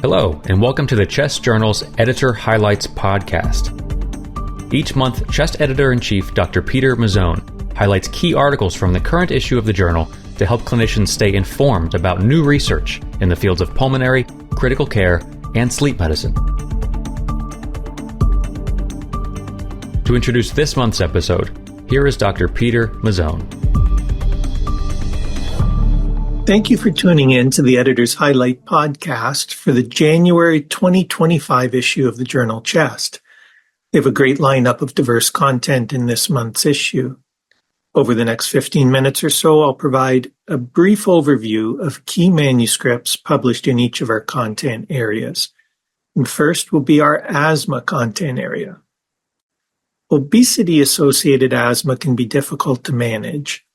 Hello, and welcome to the Chest Journal's Editor Highlights podcast. Each month, Chest Editor-in-Chief Dr. Peter Mazzone highlights key articles from the current issue of the journal to help clinicians stay informed about new research in the fields of pulmonary, critical care, and sleep medicine. To introduce this month's episode, here is Dr. Peter Mazzone. Thank you for tuning in to the Editor's Highlight podcast for the January 2025 issue of the journal Chest. We have a great lineup of diverse content in this month's issue. Over the next 15 minutes or so, I'll provide a brief overview of key manuscripts published in each of our content areas. And first will be our asthma content area. Obesity-associated asthma can be difficult to manage.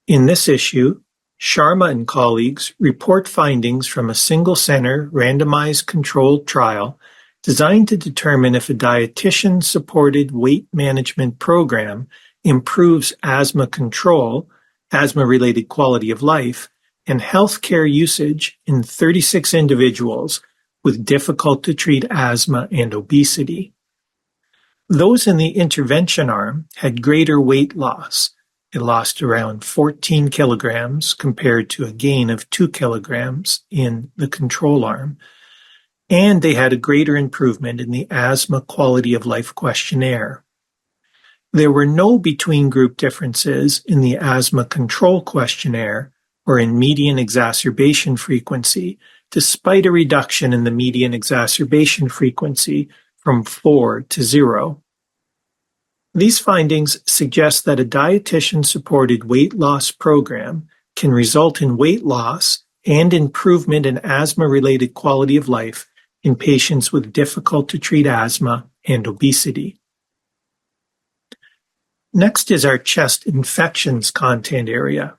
In this issue, Sharma and colleagues report findings from a single-center, randomized controlled trial designed to determine if a dietitian-supported weight management program improves asthma control, asthma-related quality of life, and healthcare usage in 36 individuals with difficult-to-treat asthma and obesity. Those in the intervention arm had greater weight loss. It lost around 14 kilograms compared to a gain of 2 kilograms in the control arm, and they had a greater improvement in the asthma quality of life questionnaire. There were no between-group differences in the asthma control questionnaire or in median exacerbation frequency, despite a reduction in the median exacerbation frequency from 4 to 0. These findings suggest that a dietitian-supported weight loss program can result in weight loss and improvement in asthma-related quality of life in patients with difficult-to-treat asthma and obesity. Next is our chest infections content area.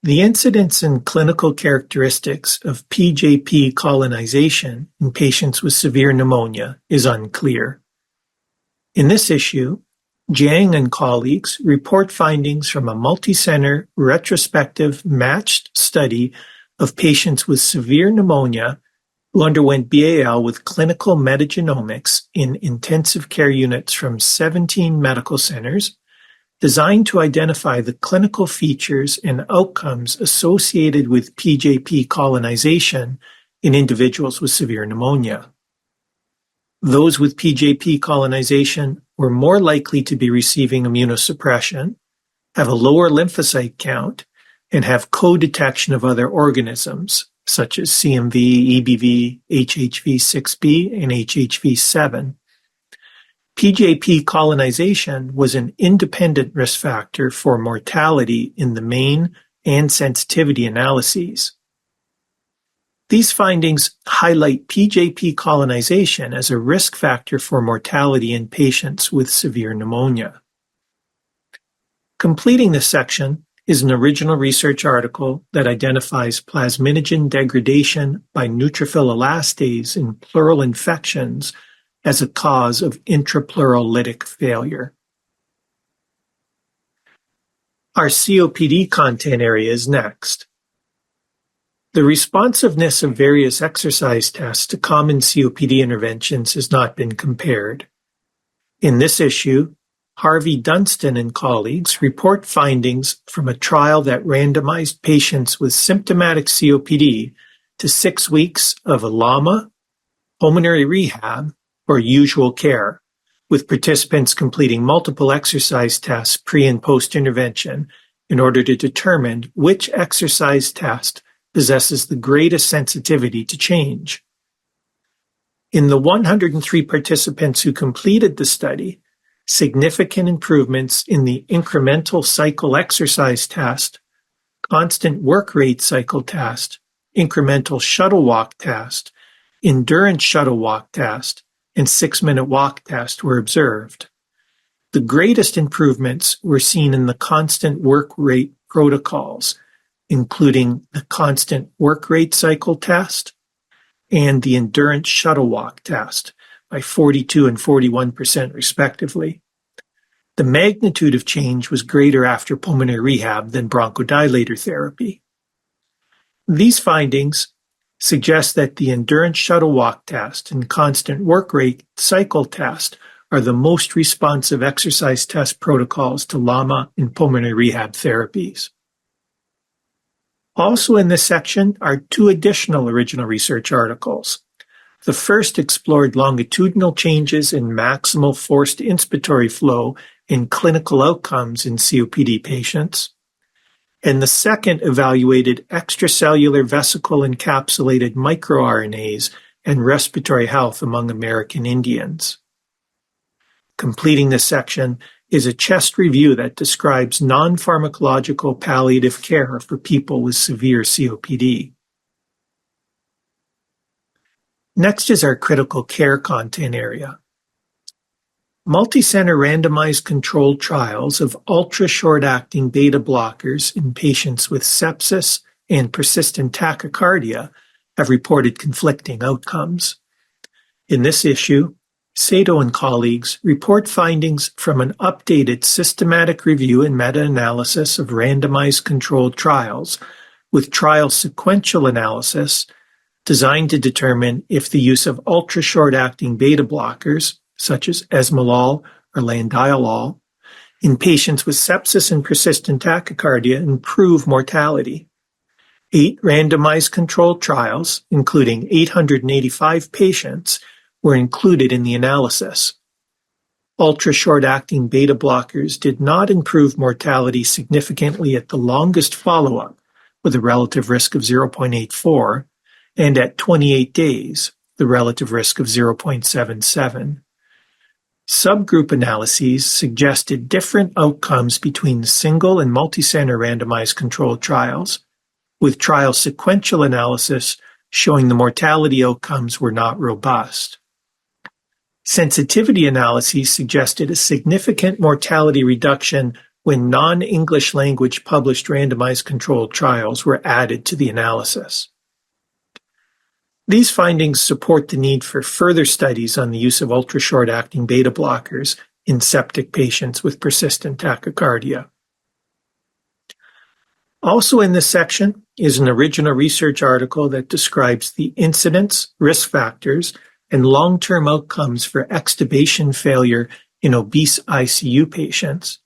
The incidence and clinical characteristics of PJP colonization in patients with severe pneumonia is unclear. In this issue, Jiang and colleagues report findings from a multi-center, retrospective, matched study of patients with severe pneumonia who underwent BAL with clinical metagenomics in intensive care units from 17 medical centers, designed to identify the clinical features and outcomes associated with PJP colonization in individuals with severe pneumonia. Those with PJP colonization were more likely to be receiving immunosuppression, have a lower lymphocyte count, and have co-detection of other organisms, such as CMV, EBV, HHV6B, and HHV7. PJP colonization was an independent risk factor for mortality in the main and sensitivity analyses. These findings highlight PJP colonization as a risk factor for mortality in patients with severe pneumonia. Completing this section is an original research article that identifies plasminogen degradation by neutrophil elastase in pleural infections as a cause of intrapleural lytic failure. Our COPD content area is next. The responsiveness of various exercise tests to common COPD interventions has not been compared. In this issue, Harvey Dunstan and colleagues report findings from a trial that randomized patients with symptomatic COPD to 6 weeks of a LAMA, pulmonary rehab, or usual care, with participants completing multiple exercise tests pre- and post-intervention in order to determine which exercise test possesses the greatest sensitivity to change. In the 103 participants who completed the study, significant improvements in the incremental cycle exercise test, constant work rate cycle test, incremental shuttle walk test, endurance shuttle walk test, and 6-minute walk test were observed. The greatest improvements were seen in the constant work rate protocols, including the constant work rate cycle test and the endurance shuttle walk test by 42% and 41% respectively. The magnitude of change was greater after pulmonary rehab than bronchodilator therapy. These findings suggests that the endurance shuttle walk test and constant work rate cycle test are the most responsive exercise test protocols to LAMA and pulmonary rehab therapies. Also in this section are two additional original research articles. The first explored longitudinal changes in maximal forced inspiratory flow in clinical outcomes in COPD patients, and the second evaluated extracellular vesicle-encapsulated microRNAs and respiratory health among American Indians. Completing this section is a chest review that describes non-pharmacological palliative care for people with severe COPD. Next is our critical care content area. Multicenter randomized controlled trials of ultra-short-acting beta blockers in patients with sepsis and persistent tachycardia have reported conflicting outcomes. In this issue, Sato and colleagues report findings from an updated systematic review and meta-analysis of randomized controlled trials with trial sequential analysis designed to determine if the use of ultra-short-acting beta blockers, such as esmolol or landiolol, in patients with sepsis and persistent tachycardia improve mortality. 8 randomized controlled trials, including 885 patients, were included in the analysis. Ultra-short-acting beta blockers did not improve mortality significantly at the longest follow-up, with a relative risk of 0.84, and at 28 days, the relative risk of 0.77. Subgroup analyses suggested different outcomes between the single and multicenter randomized controlled trials, with trial sequential analysis showing the mortality outcomes were not robust. Sensitivity analyses suggested a significant mortality reduction when non-English language published randomized controlled trials were added to the analysis. These findings support the need for further studies on the use of ultra-short-acting beta blockers in septic patients with persistent tachycardia. Also in this section is an original research article that describes the incidence, risk factors, and long-term outcomes for extubation failure in obese ICU patients,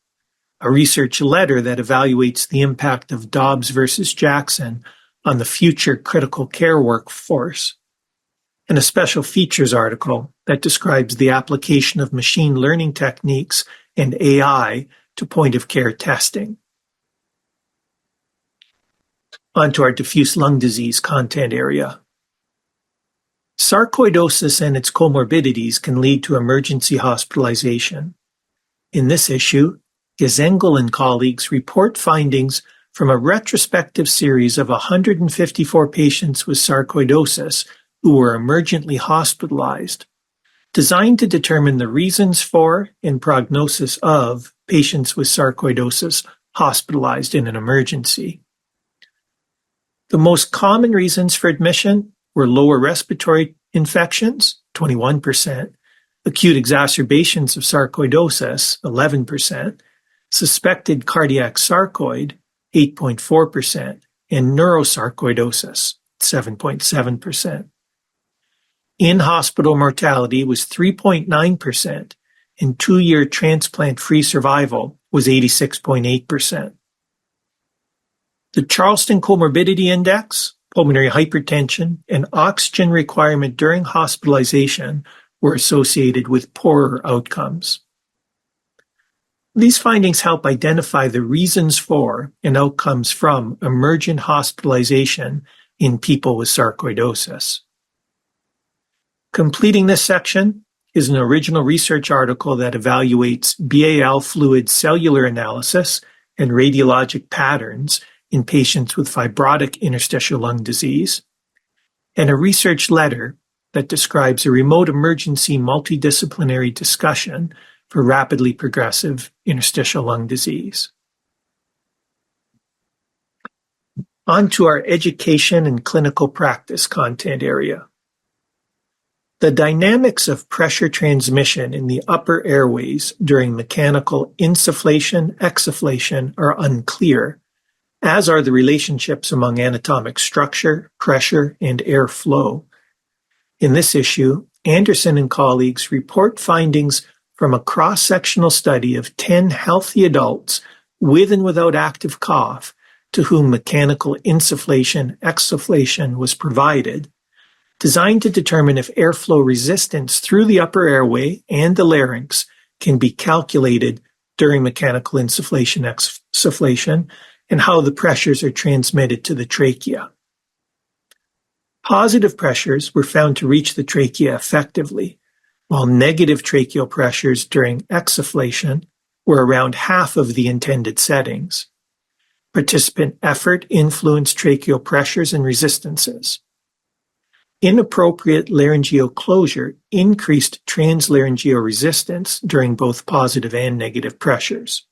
a research letter that evaluates the impact of Dobbs versus Jackson on the future critical care workforce, and a special features article that describes the application of machine learning techniques and AI to point-of-care testing. On to our diffuse lung disease content area. Sarcoidosis and its comorbidities can lead to emergency hospitalization. In this issue, Gezengel and colleagues report findings from a retrospective series of 154 patients with sarcoidosis who were emergently hospitalized, designed to determine the reasons for and prognosis of patients with sarcoidosis hospitalized in an emergency. The most common reasons for admission were lower respiratory infections, 21%, acute exacerbations of sarcoidosis, 11%, suspected cardiac sarcoid, 8.4%, and neurosarcoidosis, 7.7%. In-hospital mortality was 3.9%, and 2-year transplant-free survival was 86.8%. The Charleston Comorbidity Index, pulmonary hypertension, and oxygen requirement during hospitalization were associated with poorer outcomes. These findings help identify the reasons for and outcomes from emergent hospitalization in people with sarcoidosis. Completing this section is an original research article that evaluates BAL fluid cellular analysis and radiologic patterns in patients with fibrotic interstitial lung disease, and a research letter that describes a remote emergency multidisciplinary discussion for rapidly progressive interstitial lung disease. On to our education and clinical practice content area. The dynamics of pressure transmission in the upper airways during mechanical insufflation, exsufflation are unclear, as are the relationships among anatomic structure, pressure, and air flow. In this issue, Anderson and colleagues report findings from a cross-sectional study of 10 healthy adults with and without active cough to whom mechanical insufflation/exsufflation was provided, designed to determine if airflow resistance through the upper airway and the larynx can be calculated during mechanical insufflation/exsufflation and how the pressures are transmitted to the trachea. Positive pressures were found to reach the trachea effectively, while negative tracheal pressures during exsufflation were around half of the intended settings. Participant effort influenced tracheal pressures and resistances. Inappropriate laryngeal closure increased translaryngeal resistance during both positive and negative pressures.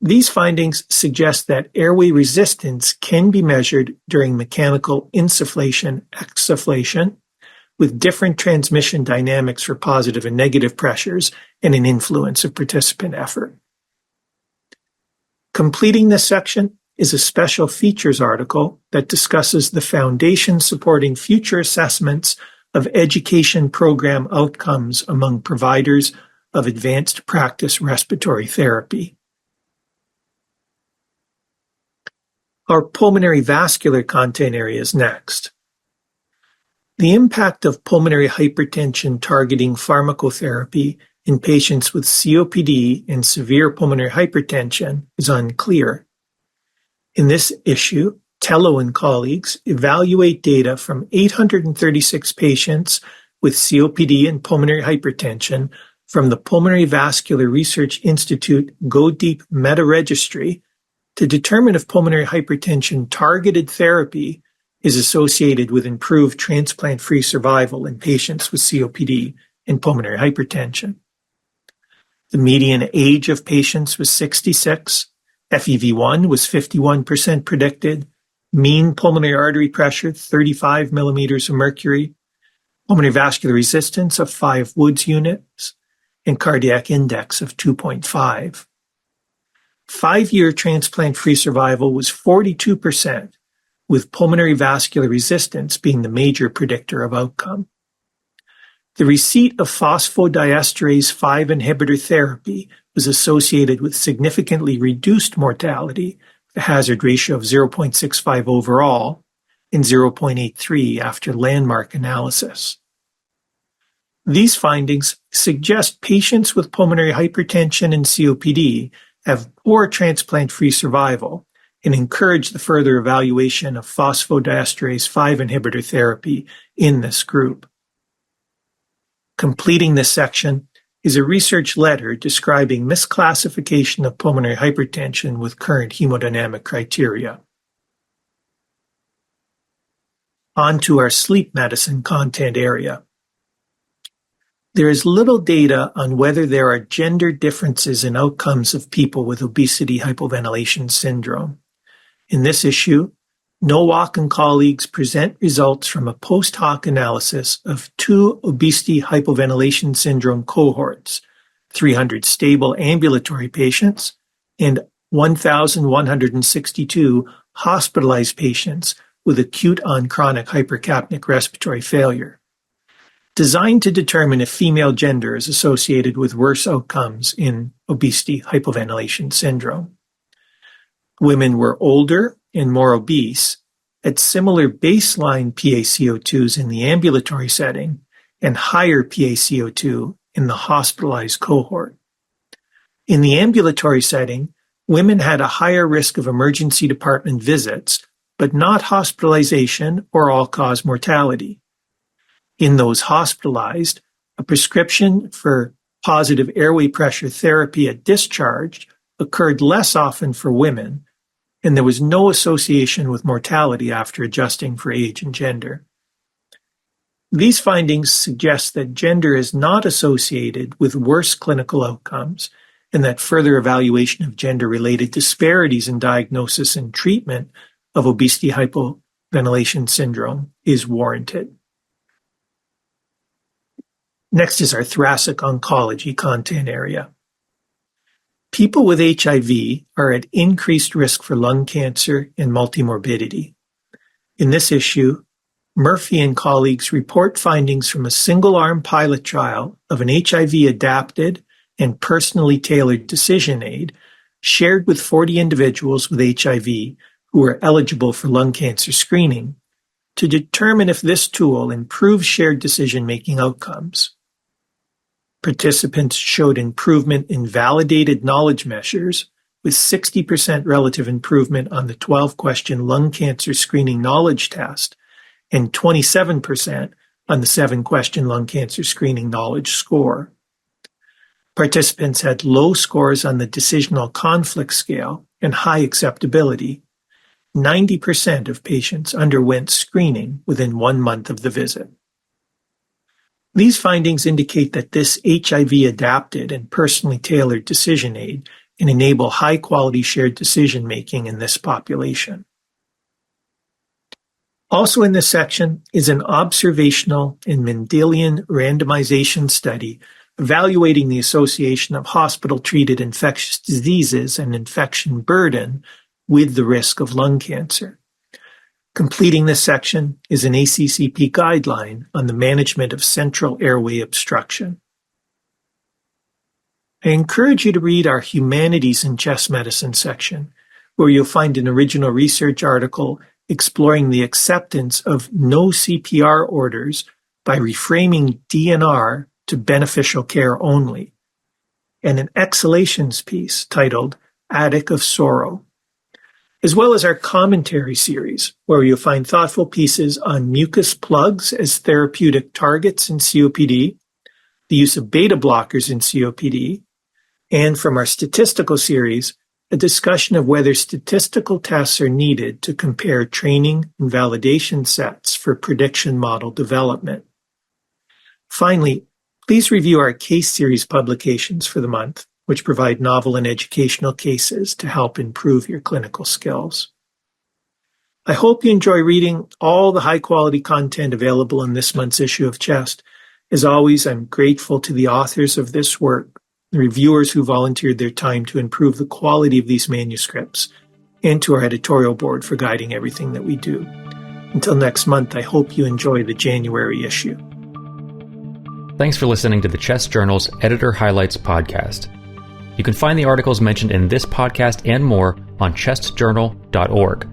These findings suggest that airway resistance can be measured during mechanical insufflation/exsufflation, with different transmission dynamics for positive and negative pressures and an influence of participant effort. Completing this section is a special features article that discusses the foundation supporting future assessments of education program outcomes among providers of advanced practice respiratory therapy. Our pulmonary vascular content area is next. The impact of pulmonary hypertension targeting pharmacotherapy in patients with COPD and severe pulmonary hypertension is unclear. In this issue, Tello and colleagues evaluate data from 836 patients with COPD and pulmonary hypertension from the Pulmonary Vascular Research Institute Go Deep Meta-Registry to determine if pulmonary hypertension targeted therapy is associated with improved transplant-free survival in patients with COPD and pulmonary hypertension. The median age of patients was 66, FEV1 was 51% predicted, mean pulmonary artery pressure 35 millimeters of mercury, pulmonary vascular resistance of 5 Woods units, and cardiac index of 2.5. 5-year transplant-free survival was 42%, with pulmonary vascular resistance being the major predictor of outcome. The receipt of phosphodiesterase 5 inhibitor therapy was associated with significantly reduced mortality, with a hazard ratio of 0.65 overall and 0.83 after landmark analysis. These findings suggest patients with pulmonary hypertension and COPD have poor transplant-free survival and encourage the further evaluation of phosphodiesterase 5 inhibitor therapy in this group. Completing this section is a research letter describing misclassification of pulmonary hypertension with current hemodynamic criteria. On to our sleep medicine content area. There is little data on whether there are gender differences in outcomes of people with obesity hypoventilation syndrome. In this issue, Nowak and colleagues present results from a post hoc analysis of 2 obesity hypoventilation syndrome cohorts, 300 stable ambulatory patients and 1,162 hospitalized patients with acute on chronic hypercapnic respiratory failure, designed to determine if female gender is associated with worse outcomes in obesity hypoventilation syndrome. Women were older and more obese, at similar baseline PaCO2s in the ambulatory setting and higher PaCO2 in the hospitalized cohort. In the ambulatory setting, women had a higher risk of emergency department visits, but not hospitalization or all-cause mortality. In those hospitalized, a prescription for positive airway pressure therapy at discharge occurred less often for women, and there was no association with mortality after adjusting for age and gender. These findings suggest that gender is not associated with worse clinical outcomes, and that further evaluation of gender-related disparities in diagnosis and treatment of obesity hypoventilation syndrome is warranted. Next is our thoracic oncology content area. People with HIV are at increased risk for lung cancer and multimorbidity. In this issue, Murphy and colleagues report findings from a single-arm pilot trial of an HIV-adapted and personally tailored decision aid shared with 40 individuals with HIV who were eligible for lung cancer screening to determine if this tool improves shared decision-making outcomes. Participants showed improvement in validated knowledge measures with 60% relative improvement on the 12-question lung cancer screening knowledge test and 27% on the 7-question lung cancer screening knowledge score. Participants had low scores on the decisional conflict scale and high acceptability. 90% of patients underwent screening within 1 month of the visit. These findings indicate that this HIV-adapted and personally tailored decision aid can enable high-quality shared decision-making in this population. Also in this section is an observational and Mendelian randomization study evaluating the association of hospital-treated infectious diseases and infection burden with the risk of lung cancer. Completing this section is an ACCP guideline on the management of central airway obstruction. I encourage you to read our Humanities in Chest Medicine section, where you'll find an original research article exploring the acceptance of no CPR orders by reframing DNR to beneficial care only, and an exhalations piece titled Attic of Sorrow, as well as our commentary series, where you'll find thoughtful pieces on mucus plugs as therapeutic targets in COPD, the use of beta blockers in COPD, and from our statistical series, a discussion of whether statistical tests are needed to compare training and validation sets for prediction model development. Finally, please review our case series publications for the month, which provide novel and educational cases to help improve your clinical skills. I hope you enjoy reading all the high-quality content available in this month's issue of Chest. As always, I'm grateful to the authors of this work, the reviewers who volunteered their time to improve the quality of these manuscripts, and to our editorial board for guiding everything that we do. Until next month, I hope you enjoy the January issue. Thanks for listening to the Chest Journal's Editor Highlights podcast. You can find the articles mentioned in this podcast and more on chestjournal.org.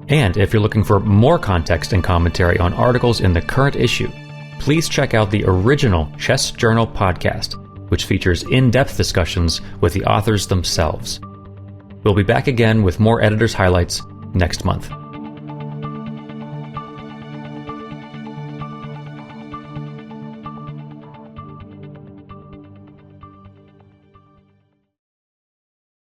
And if you're looking for more context and commentary on articles in the current issue, please check out the original Chest Journal podcast, which features in-depth discussions with the authors themselves. We'll be back again with more Editor's Highlights next month.